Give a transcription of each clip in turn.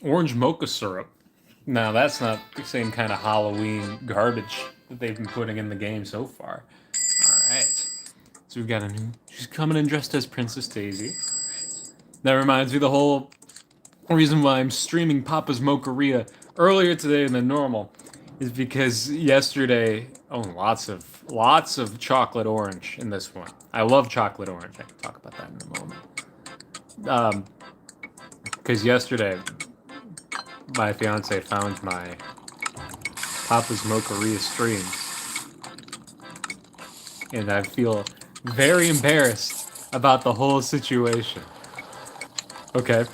Orange mocha syrup. Now that's not the same kind of Halloween garbage that they've been putting in the game so far. All right. So we've got a new. She's coming in dressed as Princess Daisy. That reminds me, the whole reason why I'm streaming Papa's Mocharia earlier today than normal is because yesterday, oh, lots of chocolate orange in this one. I love chocolate orange. I can talk about that in a moment. Because yesterday, my fiance found my Papa's Mocharia streams, and I feel very embarrassed about the whole situation. Okay,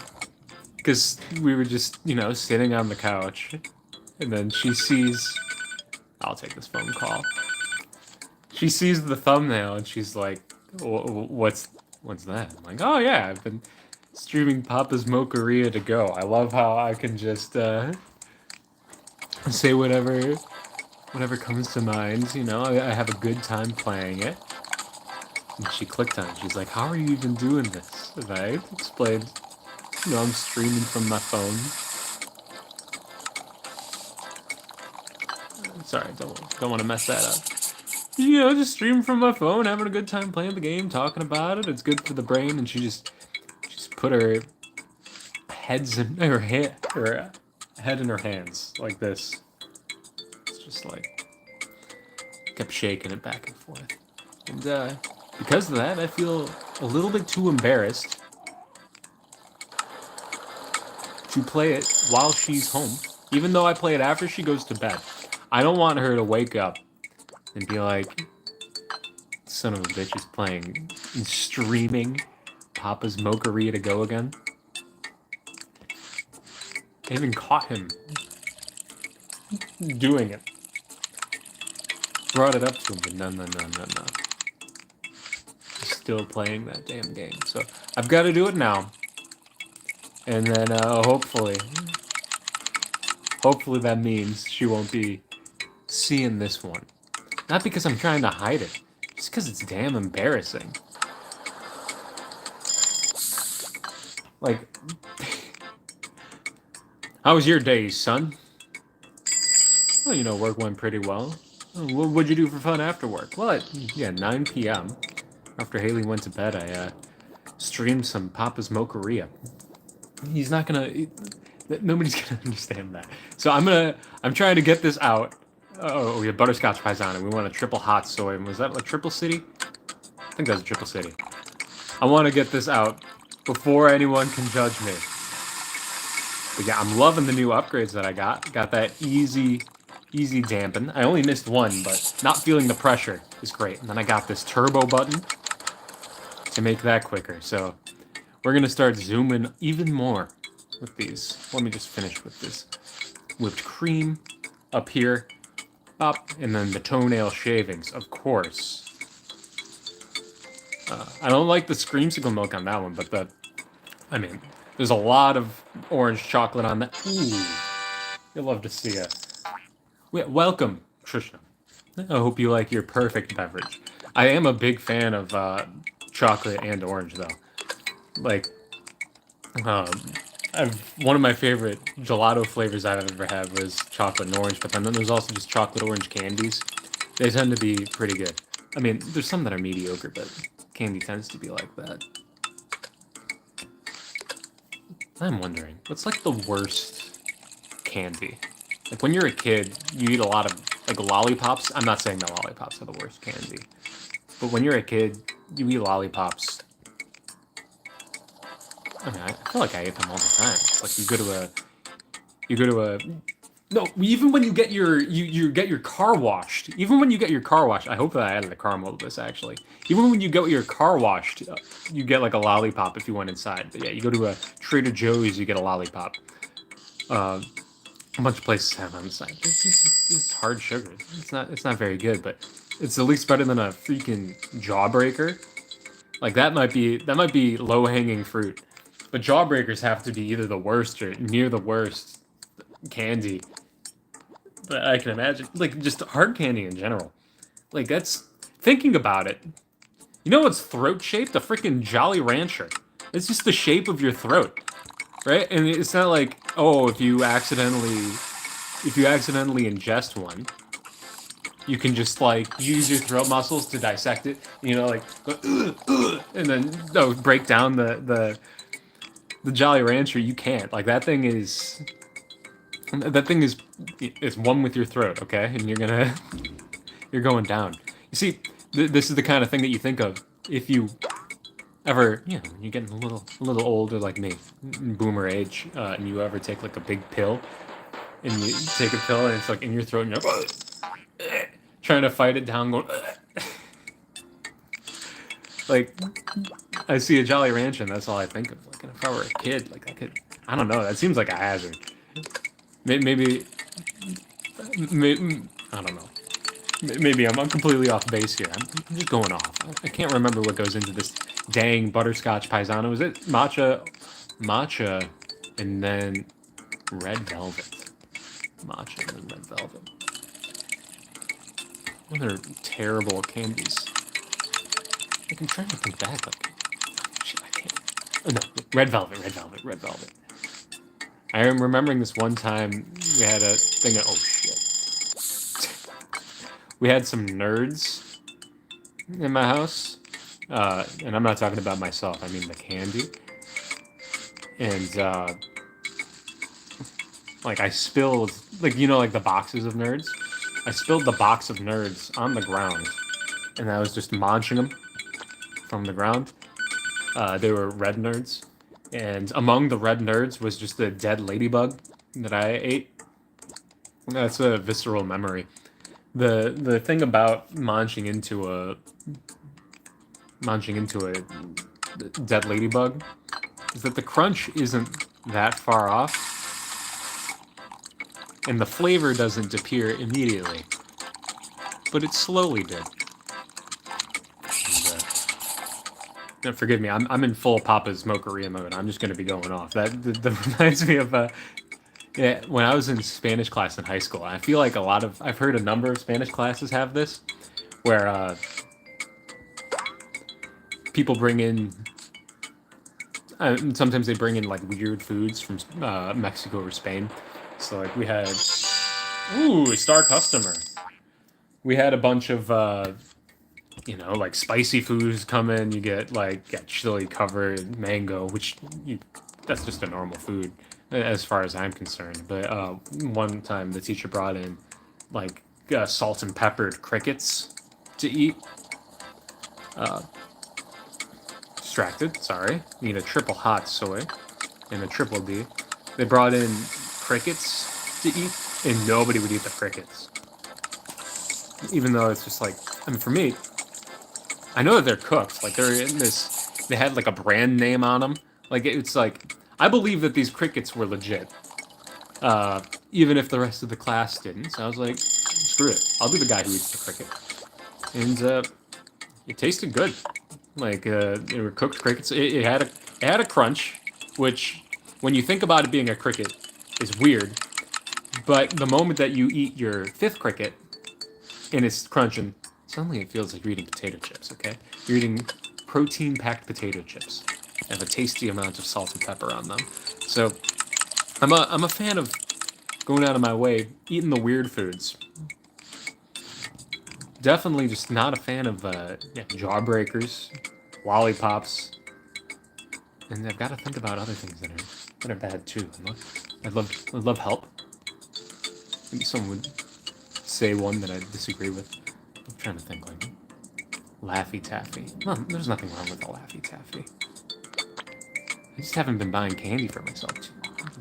because we were just, sitting on the couch, and then she sees. I'll take this phone call. She sees the thumbnail and she's like, "What's that?" I'm like, "Oh yeah, I've been streaming Papa's Mocharia to go. I love how I can just say whatever comes to mind. I have a good time playing it." And she clicked on it. She's like, "How are you even doing this?" And I explained, I'm streaming from my phone. Sorry, don't want to mess that up. Just streaming from my phone, having a good time playing the game, talking about it. It's good for the brain. And she just put her heads in her head in her hands like this. It's just like kept shaking it back and forth. And because of that, I feel a little bit too embarrassed to play it while she's home, even though I play it after she goes to bed. I don't want her to wake up and be like, "Son of a bitch is playing and streaming Papa's Mocharia to go again." I even caught him doing it. Brought it up to him, but no. He's still playing that damn game. So I've got to do it now. And then hopefully that means she won't be seeing this one. Not because I'm trying to hide it, just because it's damn embarrassing. Like, how was your day, son? Well, work went pretty well. What'd you do for fun after work? Well, at 9 p.m. after Haley went to bed, I streamed some Papa's Mocharia. He's not gonna. Nobody's gonna understand that. So I'm trying to get this out. Oh, we have butterscotch pies on it. We want a triple hot soy. Was that a triple city? I think that was a triple city. I want to get this out before anyone can judge me. But yeah, I'm loving the new upgrades that I got. Got that easy dampen. I only missed one, but not feeling the pressure is great. And then I got this turbo button to make that quicker. So we're gonna start zooming even more with these. Let me just finish with this whipped cream up here, up, and then the toenail shavings, of course. I don't like the creamsicle milk on that one, but there's a lot of orange chocolate on that. Ooh, you'll love to see it. Welcome, Trisha. I hope you like your perfect beverage. I am a big fan of chocolate and orange, though. Like, one of my favorite gelato flavors I've ever had was chocolate and orange, but then there's also just chocolate orange candies. They tend to be pretty good. I mean, there's some that are mediocre, but candy tends to be like that. I'm wondering, what's like the worst candy? Like when you're a kid, you eat a lot of like lollipops. I'm not saying that lollipops are the worst candy, but when you're a kid, you eat lollipops. I mean, I feel like I ate them all the time. Like you go to a, no, even when you get you get your car washed. Even when you get your car washed, I hope that I added a caramel to this actually. Even when you get your car washed, you get like a lollipop if you went inside. But yeah, you go to a Trader Joe's, you get a lollipop. A bunch of places have on the side. It's hard sugar. It's not very good, but it's at least better than a freaking jawbreaker. Like that might be low hanging fruit. But jawbreakers have to be either the worst or near the worst candy that I can imagine. Like just hard candy in general. Like that's thinking about it. You know what's throat shaped? A freaking Jolly Rancher. It's just the shape of your throat. right? And it's not like, oh, if you accidentally ingest one, you can just like use your throat muscles to dissect it. You know, like go, and then no, break down the Jolly Rancher. You can't. Like that thing is one with your throat. Okay, and you're going down. You see, this is the kind of thing that you think of if you ever, you're getting a little older like me, boomer age, and you ever take like a big pill, and you take a pill and it's like in your throat, and you're trying to fight it down, going like I see a Jolly Rancher, and that's all I think of. Like if I were a kid, like I could, I don't know. That seems like a hazard. Maybe, maybe I don't know. Maybe I'm completely off base here. I'm just going off. I can't remember what goes into this dang butterscotch paisano. Is it matcha, and then red velvet? Matcha and then red velvet. Other terrible candies. Like I'm trying to think back. Like, shit, I can't. Oh, no, red velvet. I am remembering this one time we had a thing. Oh shit. We had some nerds in my house. And I'm not talking about myself, I mean the candy. And, like, I spilled, like, like the boxes of nerds? I spilled the box of nerds on the ground, and I was just munching them from the ground. They were red nerds. And among the red nerds was just a dead ladybug that I ate. That's a visceral memory. The thing about munching into a dead ladybug is that the crunch isn't that far off, and the flavor doesn't appear immediately, but it slowly did. And, forgive me, I'm in full Papa's Mocharia mode. I'm just going to be going off. That reminds me of yeah, when I was in Spanish class in high school. I feel like I've heard a number of Spanish classes have this, where people bring in sometimes they bring in like weird foods from Mexico or Spain. So like we had, star customer. We had a bunch of like spicy foods come in. You get like chili covered mango, which that's just a normal food as far as I'm concerned. But one time the teacher brought in like salt and peppered crickets to eat. Distracted, sorry. Need a triple hot soy and a triple D. They brought in crickets to eat, and nobody would eat the crickets. Even though it's just like, I mean, for me, I know that they're cooked. Like they're in this, they had like a brand name on them. Like it's like, I believe that these crickets were legit. Even if the rest of the class didn't. So I was like, screw it. I'll be the guy who eats the cricket. And it tasted good. Like they were cooked crickets. It had a crunch, which when you think about it being a cricket, is weird. But the moment that you eat your fifth cricket and it's crunching, suddenly it feels like you're eating potato chips. Okay, you're eating protein-packed potato chips and a tasty amount of salt and pepper on them. So I'm a fan of going out of my way, eating the weird foods. Definitely just not a fan of jawbreakers, lollipops, and I've got to think about other things that are bad too. I'd love help. Maybe someone would say one that I disagree with. I'm trying to think like Laffy Taffy. Well, there's nothing wrong with a Laffy Taffy. I just haven't been buying candy for myself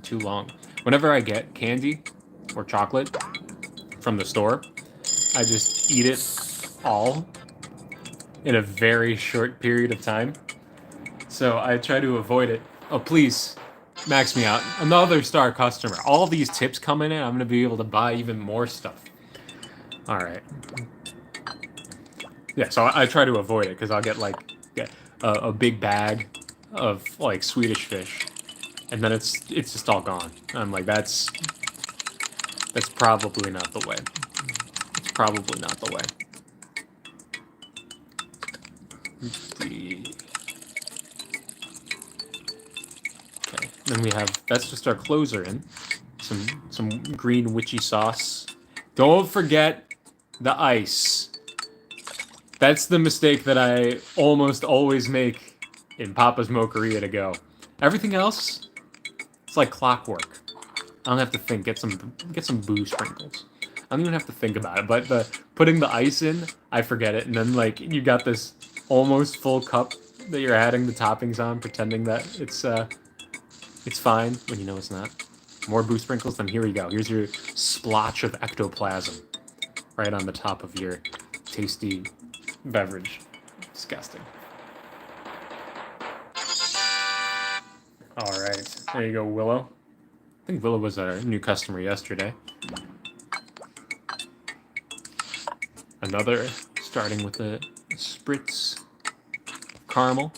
too long. Whenever I get candy or chocolate from the store, I just eat it all in a very short period of time. So I try to avoid it. Oh, please, max me out. Another star customer. All these tips coming in, I'm going to be able to buy even more stuff. All right. Yeah, so I try to avoid it because I'll get like a big bag of like Swedish fish, and then it's just all gone. I'm like, that's probably not the way. It's probably not the way. Okay, Then we have, that's just our closer in. Some green witchy sauce. Don't forget the ice. That's the mistake that I almost always make in Papa's Mocharia to go. Everything else, it's like clockwork. I don't have to think. Get some boo sprinkles. I don't even have to think about it. But the putting the ice in, I forget it, and then like you got this almost full cup that you're adding the toppings on, pretending that it's fine when you know it's not. More boo sprinkles. Then here we go. Here's your splotch of ectoplasm right on the top of your tasty beverage. Disgusting. All right, there you go, Willow. I think Willow was our new customer yesterday. Another, starting with the spritz caramel.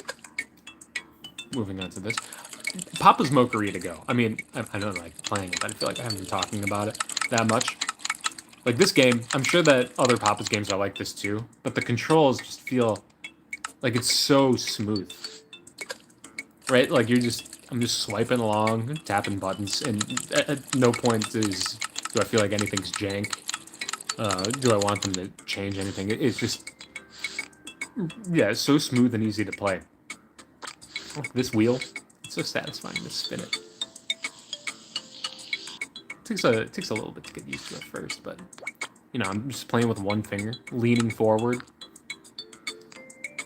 Moving on to this. Papa's Mocharia to go. I mean, I don't like playing it, but I feel like I haven't been talking about it that much. Like this game, I'm sure that other Papa's games are like this too, but the controls just feel like it's so smooth. Right? Like I'm just swiping along, tapping buttons, and at no point do I feel like anything's jank. Do I want them to change anything? It's just, yeah, it's so smooth and easy to play. Oh, this wheel, it's so satisfying to spin it. It takes a little bit to get used to at first, but you know, I'm just playing with one finger, leaning forward.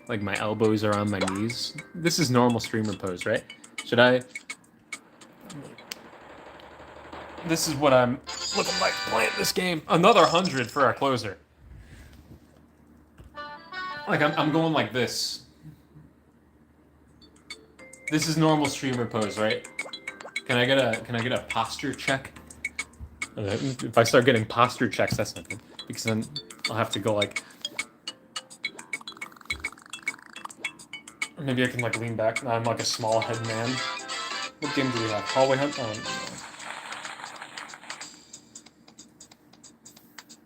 Like my elbows are on my knees. This is normal streamer pose, right? Should I? This is what I'm looking like playing this game. Another 100 for our closer. Like I'm going like this. This is normal streamer pose, right? Can I get a posture check? If I start getting posture checks, that's not good. Because then I'll have to go like... Or maybe I can like lean back. Now I'm like a small head man. What game do we have? Hallway Hunt? Oh, no.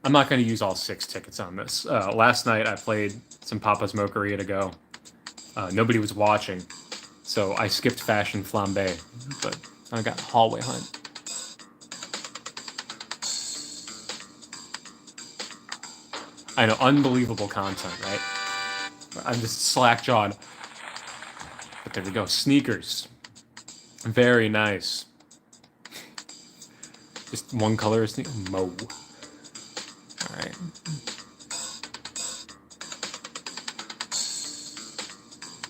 I'm not going to use all 6 tickets on this. Last night I played some Papa's Mocharia to go. Nobody was watching, so I skipped Fashion Flambe, but I got Hallway Hunt. I know, unbelievable content, right? I'm just slack-jawed. But there we go, sneakers. Very nice. Just one color of sneaker. Mo. Alright.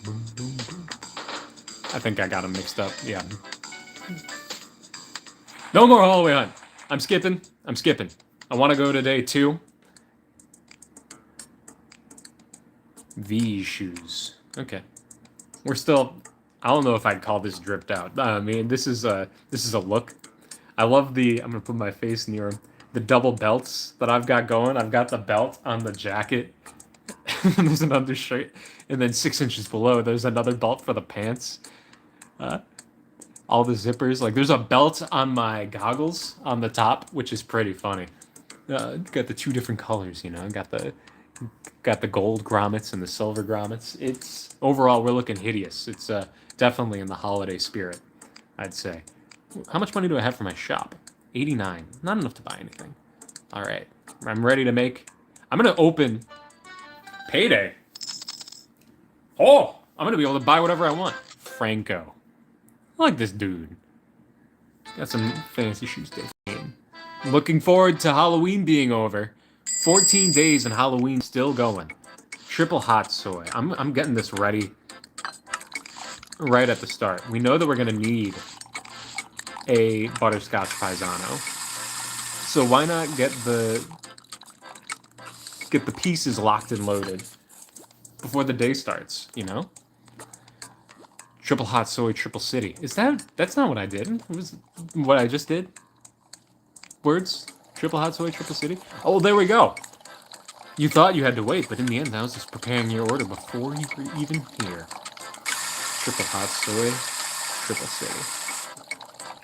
Boom, boom, boom. I think I got them mixed up, yeah. No more Hallway Hunt. I'm skipping. I want to go to day 2. These shoes. Okay. We're still... I don't know if I'd call this dripped out. I mean, this is a look. I love the... I'm going to put my face near him. The double belts that I've got going. I've got the belt on the jacket. And there's an undershirt. And then 6 inches below, there's another belt for the pants. All the zippers. Like, there's a belt on my goggles on the top, which is pretty funny. Got the 2 different colors, you know. Got the gold grommets and the silver grommets. It's overall we're looking hideous. It's definitely in the holiday spirit, I'd say. How much money do I have for my shop? 89. Not enough to buy anything. All right, I'm ready to make. I'm gonna open payday. Oh, I'm gonna be able to buy whatever I want. Franco, I like this dude. Got some fancy shoes day. Looking forward to Halloween being over. 14 days and Halloween still going. Triple hot soy. I'm getting this ready right at the start. We know that we're going to need a butterscotch paisano. So why not get the pieces locked and loaded before the day starts, you know? Triple hot soy, triple city. That's not what I did. It was what I just did. Words? Triple hot soy, triple city? Oh, there we go. You thought you had to wait, but in the end, I was just preparing your order before you were even here. Triple hot soy, triple city.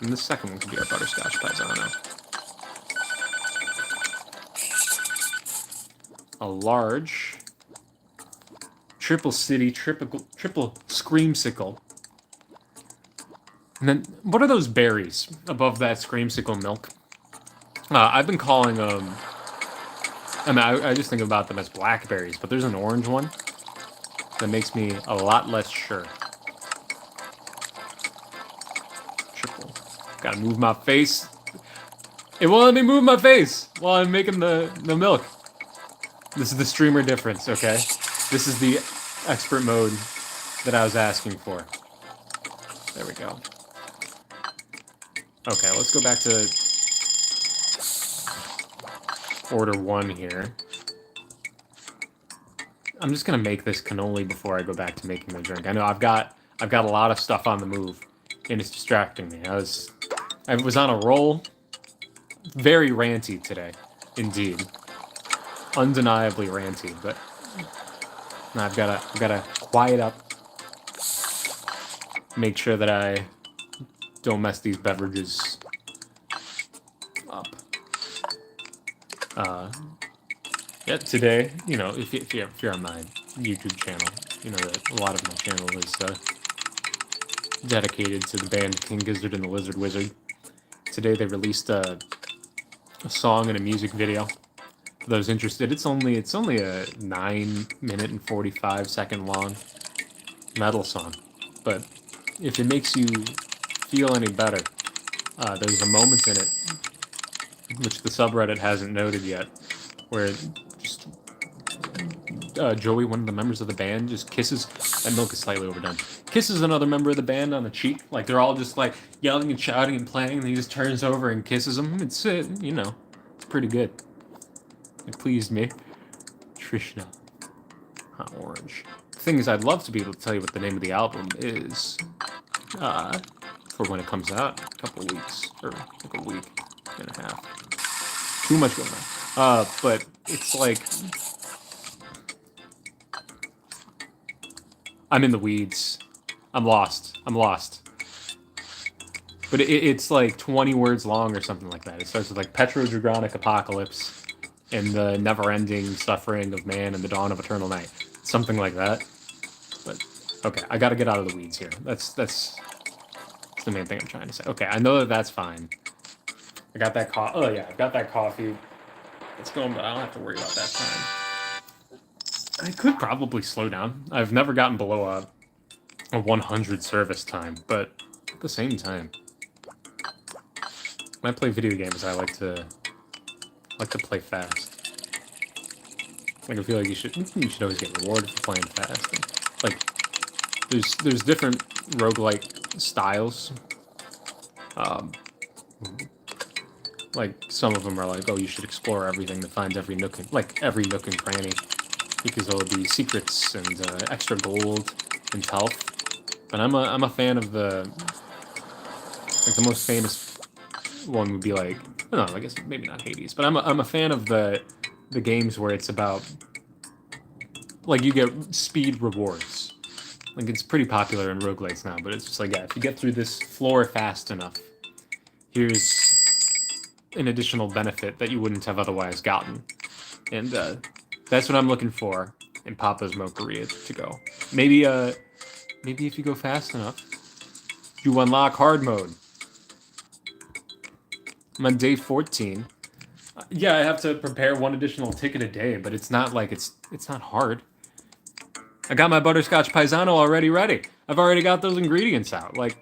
And the second one could be our butterscotch paisano. A large triple city, triple screamsicle. And then, what are those berries above that screamsicle milk? I've been calling them. I mean, I just think about them as blackberries, but there's an orange one that makes me a lot less sure. Triple. Gotta move my face. It won't let me move my face while I'm making the milk. This is the streamer difference, okay? This is the expert mode that I was asking for. There we go. Okay, let's go back to order 1 here. I'm just gonna make this cannoli before I go back to making the drink. I know I've got a lot of stuff on the move, and it's distracting me. I was on a roll. Very ranty today, indeed. Undeniably ranty, but I've gotta quiet up. Make sure that I don't mess these beverages up. Yeah, today, you know, if you're on my YouTube channel, you know that a lot of my channel is dedicated to the band King Gizzard and the Lizard Wizard. Today they released a song and a music video. For those interested, it's only a 9-minute and 45-second long metal song, but if it makes you feel any better, there's a moment in it which the subreddit hasn't noted yet, where just Joey, one of the members of the band, just kisses. That milk is slightly overdone. Kisses another member of the band on the cheek, like they're all just like yelling and shouting and playing, and he just turns over and kisses him. It's you know, it's pretty good. It pleased me. Trishna, hot orange. The thing is, I'd love to be able to tell you what the name of the album is, for when it comes out, a couple of weeks or like a week and a half. Too much going on. But it's like I'm in the weeds. I'm lost. But it's like 20 words long or something like that. It starts with like Petrodragonic Apocalypse and the never-ending suffering of man and the dawn of eternal night. Something like that. But okay, I gotta get out of the weeds here. That's the main thing I'm trying to say. Okay, I know that that's fine. I got that coffee. Oh yeah, I've got that coffee. It's going, but I don't have to worry about that time. I could probably slow down. I've never gotten below a 100 service time, but at the same time, when I play video games, I like to play fast. Like I feel like you should always get rewarded for playing fast. And, like there's different roguelike styles. Like some of them are like, oh, you should explore everything to find every nook and cranny, because there'll be secrets and extra gold and health. But I'm a fan of the most famous one would be like, no, I guess maybe not Hades, but I'm a fan of the games where it's about like you get speed rewards. Like it's pretty popular in roguelikes now, but it's just like, yeah, if you get through this floor fast enough, here's an additional benefit that you wouldn't have otherwise gotten. And that's what I'm looking for in Papa's Mocharia to go. Maybe if you go fast enough, you unlock hard mode. I'm on day 14. Yeah, I have to prepare one additional ticket a day, but it's not like it's not hard. I got my butterscotch paisano already ready. I've already got those ingredients out. Like,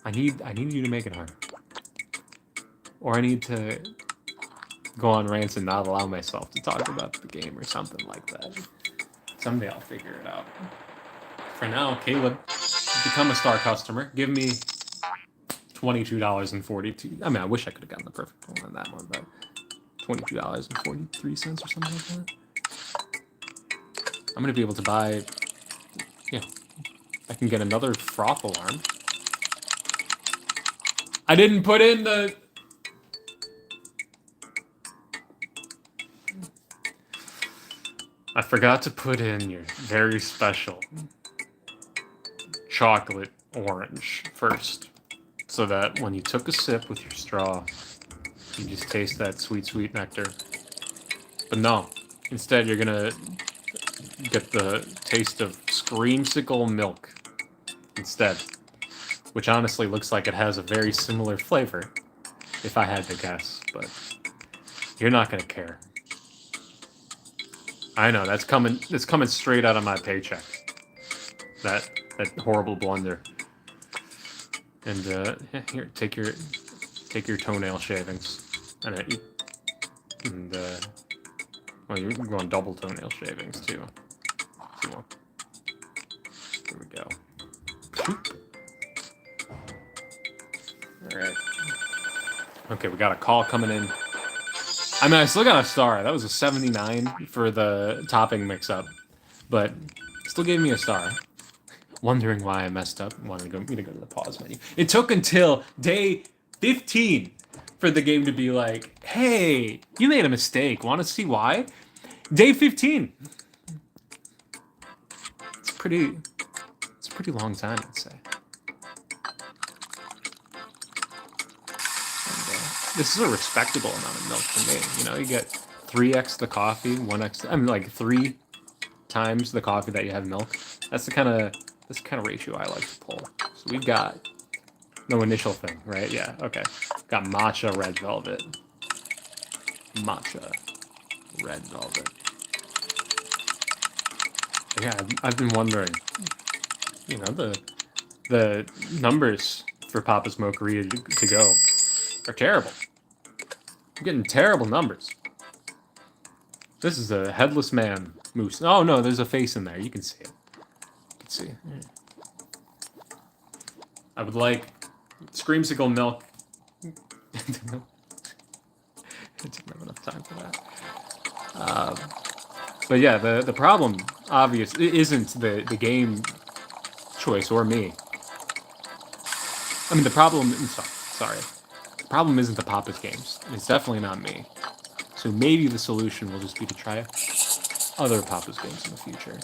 I need you to make it hard. Or I need to go on rants and not allow myself to talk about the game or something like that. Someday I'll figure it out. For now, Caleb, become a star customer. Give me $22.42. I mean, I wish I could have gotten the perfect one on that one, but $22.43 or something like that. I'm gonna be able to buy. Yeah, I can get another froth alarm. I didn't put in the. I forgot to put in your very special chocolate orange first, so that when you took a sip with your straw, you just taste that sweet, sweet nectar. But no, instead you're gonna get the taste of screamsicle milk instead. which honestly looks like it has a very similar flavor, if I had to guess, but you're not gonna care. I know, that's coming straight out of my paycheck. That horrible blunder. And here, take your toenail shavings. And well, you're going double toenail shavings too. So, here we go. All right. Okay, we got a call coming in. I mean, I still got a star. That was a 79 for the topping mix-up, but still gave me a star. Wondering why I messed up. Wanted me to go to the pause menu. It took until day 15 for the game to be like, "Hey, you made a mistake. Want to see why?" Day 15. It's a pretty long time, I'd say. This is a respectable amount of milk for me. You know, you get 3x the coffee, 1x. I mean, like 3 times the coffee that you have milk. That's the kind of ratio I like to pull. So we've got no initial thing, right? Yeah. Okay. Got matcha red velvet. Matcha red velvet. Yeah, I've been wondering. You know, the numbers for Papa's Mocharia to go are terrible. I'm getting terrible numbers. This is a headless man moose. Oh no, there's a face in there. You can see it. You can see it. I would like Screamsicle milk. I didn't have enough time for that. But yeah, the problem, obvious, isn't the game choice or me. I mean, the problem. Sorry. The problem isn't the Papa's games. It's definitely not me. So maybe the solution will just be to try other Papa's games in the future.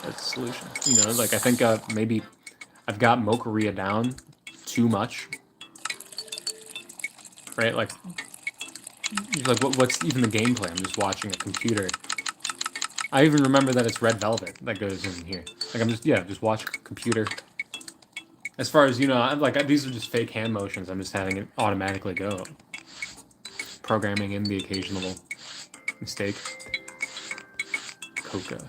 That's the solution. You know, like I think maybe I've got Mocharia down too much. Right? Like what's even the gameplay? I'm just watching a computer. I even remember that it's red velvet that goes in here. Like I'm just watching a computer. As far as, you know, I'm like, these are just fake hand motions. I'm just having it automatically go. Programming in the occasional mistake. Cocoa.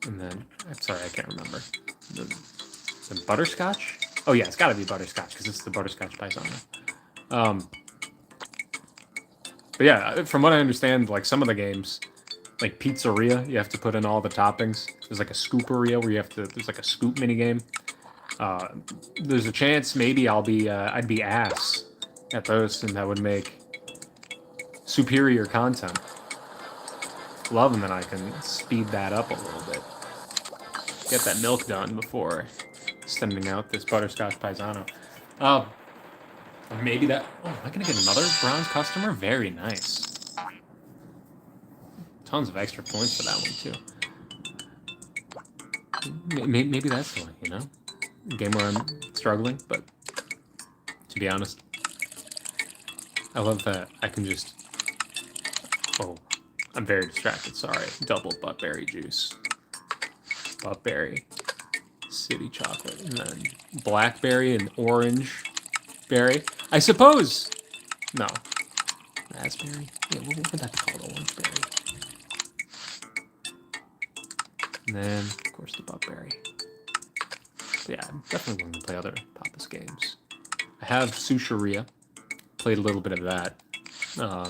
And then, I'm sorry, I can't remember. The butterscotch? Oh yeah, it's gotta be butterscotch, because it's the butterscotch paisano. But yeah, from what I understand, like some of the games, like Pizzeria, you have to put in all the toppings. There's like a Scooperia where there's like a scoop minigame. There's a chance maybe I'd be ass at those, and that would make superior content. Loving that I can speed that up a little bit. Get that milk done before sending out this butterscotch paisano. Maybe that. Oh, am I gonna get another bronze customer? Very nice. Tons of extra points for that one too. Maybe that's the one, you know? Game where I'm struggling, but to be honest, I love that I can just. Oh, I'm very distracted. Sorry. Double buttberry juice. Buttberry. City chocolate. And then blackberry and orange berry. I suppose. No. Raspberry? Yeah, what would that be called? Orange berry. And then, of course, the buttberry. Yeah, I'm definitely willing to play other Papa's games. I have Sushiria. Played a little bit of that. I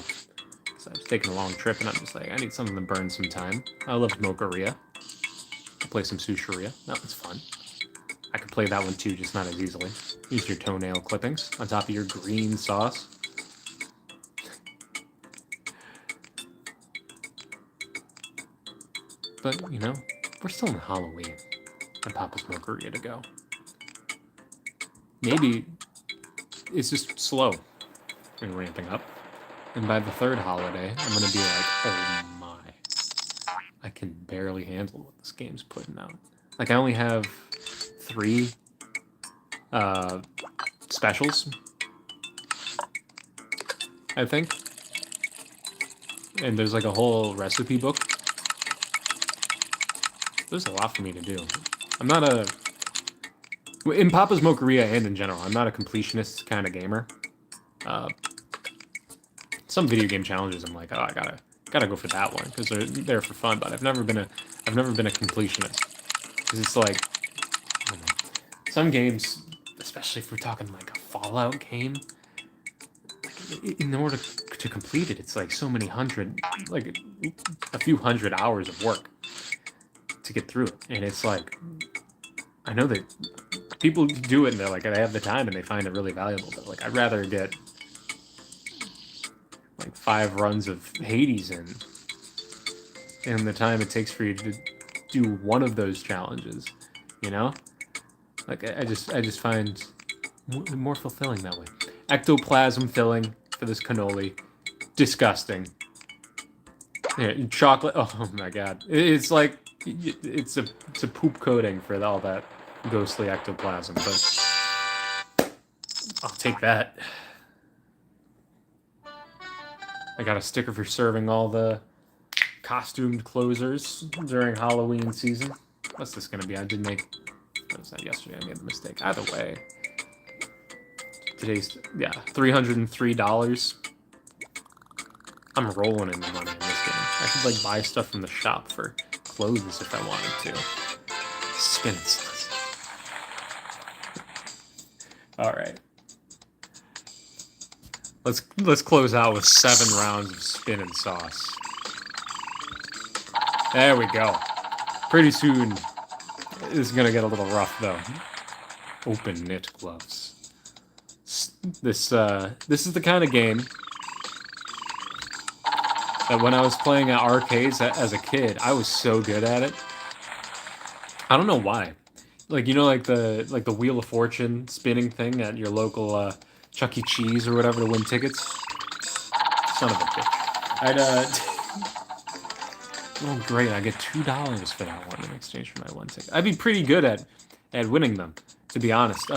was taking a long trip, and I'm just like, I need something to burn some time. I love Mocharia. I'll play some Sushiria. That was fun. I could play that one too, just not as easily. Use your toenail clippings on top of your green sauce. But, you know, we're still in Halloween. And Papa's Mocharia to go. Maybe it's just slow in ramping up. And by the third holiday, I'm going to be like, oh my. I can barely handle what this game's putting out. Like, I only have 3 specials, I think. And there's like a whole recipe book. There's a lot for me to do. I'm not a In Papa's Mocharia and in general, I'm not a completionist kind of gamer. Some video game challenges, I'm like, oh, I gotta go for that one because they're there for fun. But I've never been a completionist because it's like, I don't know, some games, especially if we're talking like a Fallout game, in order to complete it, it's like so many hundred, like a few hundred hours of work to get through it, and it's like, I know that people do it and they're like, they have the time and they find it really valuable, but like, I'd rather get like 5 runs of Hades in the time it takes for you to do one of those challenges, you know? Like, I just find more fulfilling that way. Ectoplasm filling for this cannoli. Disgusting. Yeah, chocolate. Oh my god. It's like, it's a poop coating for all that ghostly ectoplasm, but I'll take that. I got a sticker for serving all the costumed closers during Halloween season. What's this gonna be? I did make... That was not yesterday. I made the mistake. Either way. Today's... Yeah, $303. I'm rolling in the money in this game. I could, like, buy stuff from the shop for clothes if I wanted to. Spin sauce. Alright. Let's close out with 7 rounds of spinning sauce. There we go. Pretty soon, this is gonna get a little rough though. Open knit gloves. This is the kind of game that when I was playing at arcades as a kid, I was so good at it. I don't know why. Like, you know, like the Wheel of Fortune spinning thing at your local Chuck E. Cheese or whatever to win tickets. Son of a bitch. Oh, great, I get $2 for that one in exchange for my 1 ticket. I'd be pretty good at winning them, to be honest.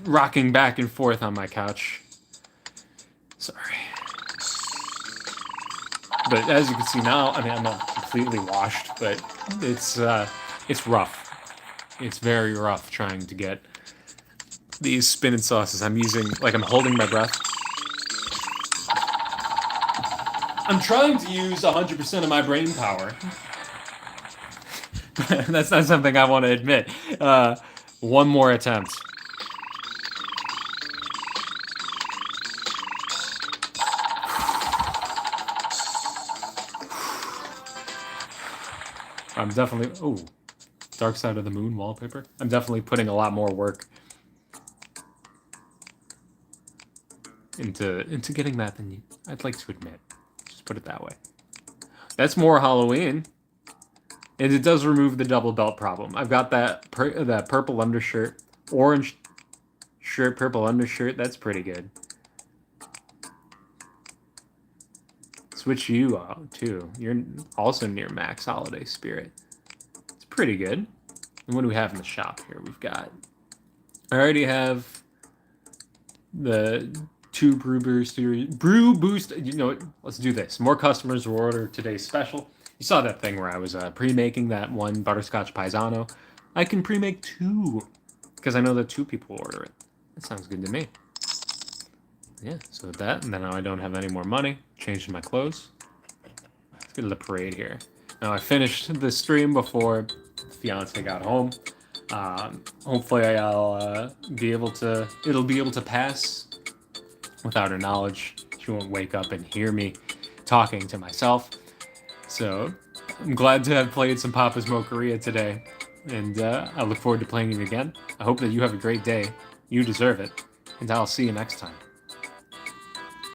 Rocking back and forth on my couch. Sorry. But as you can see now, I mean, I'm not completely washed, but it's rough. It's very rough trying to get these spinning sauces. I'm using, like, I'm holding my breath. I'm trying to use 100% of my brain power. That's not something I want to admit. One more attempt. I'm definitely... Oh, Dark Side of the Moon wallpaper. I'm definitely putting a lot more work into getting that than I'd like to admit. Just put it that way. That's more Halloween. And it does remove the double belt problem. I've got that purple undershirt, orange shirt, purple undershirt. That's pretty good. Switch you out too. You're also near max holiday spirit. It's pretty good. And what do we have in the shop here? We've got... I already have the 2 Brew Boost. You know what? Let's do this. More customers will order today's special. You saw that thing where I was pre-making that one butterscotch paisano. I can pre-make 2 because I know that 2 people will order it. That sounds good to me. Yeah, so with that, and then now I don't have any more money. Changing my clothes. Let's get to the parade here. Now I finished the stream before Fiancé got home. Hopefully I'll be able to... It'll be able to pass without her knowledge. She won't wake up and hear me talking to myself. So I'm glad to have played some Papa's Mocharia today. And I look forward to playing it again. I hope that you have a great day. You deserve it. And I'll see you next time.